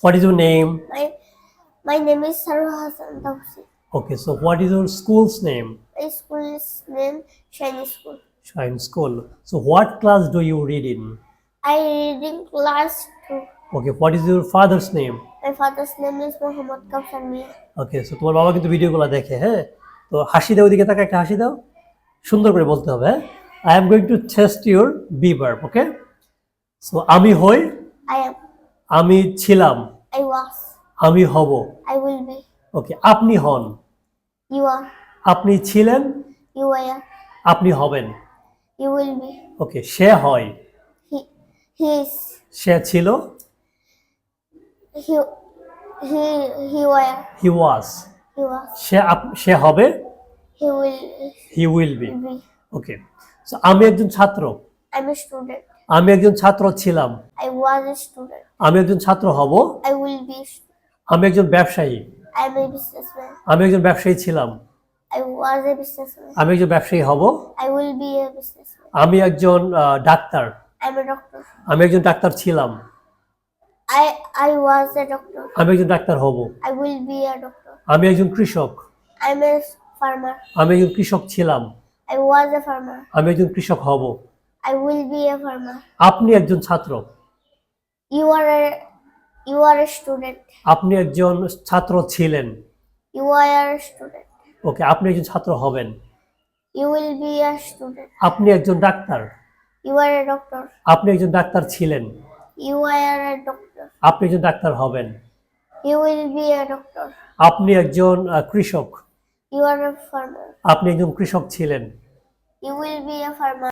What is your name? My name is Sarwa Hassan Tawsi. Okay, so what is your school's name? My school's name Shiny School. Shine School. So what class do you read in? I read in class 2. Okay, what is your father's name? My father's name is Muhammad Kausar Mia. Okay, so তোমার বাবা কিন্তু ভিডিওগুলো দেখে, হ্যাঁ? তো হাসি দাও, ওইদিকে তাকে একটা হাসি দাও, সুন্দর করে বলতে হবে, হ্যাঁ? I am going to test your be verb, okay? So আমি হই, I am. আমি ছিলাম, I was. আমি হব। I will be. ওকে, আপনি হন, You are. আপনি ছিলেন, You are. আপনি হবেন। You will be. ওকে, সে হয়, He is. সে ছিল, He were. He was, He was. সে হবে, He will he will be. be. Okay, so আমি একজন ছাত্র, I'm a student. আমি একজন ছাত্র ছিলাম, I was a student. আমি একজন ছাত্র হব, I will be. আমি একজন ব্যবসায়ী, I'm a businessman. আমি একজন ব্যবসায়ী ছিলাম, I was a businessman. আমি একজন ব্যবসায়ী হব, I will be a businessman. আমি একজন ডাক্তার, I'm a doctor. আমি একজন ডাক্তার ছিলাম, I was a doctor. আমি একজন ডাক্তার হব, I will be a doctor. আমি একজন কৃষক, I'm a farmer. আমি একজন কৃষক ছিলাম, I was a farmer. আমি একজন কৃষক হব। I will be a farmer. আপনি একজন ছাত্র, You are a student. আপনি একজন ছাত্র ছিলেন, You are a student. ওকে, আপনি একজন ছাত্র হবেন। You will be a student. আপনি একজন doctor, You are a doctor. আপনি একজন ডাক্তার ছিলেন, You are a doctor. আপনি একজন ডাক্তার হবেন। You will be a doctor. আপনি একজন কৃষক, You are a farmer. আপনি একজন কৃষক ছিলেন। You will be a farmer.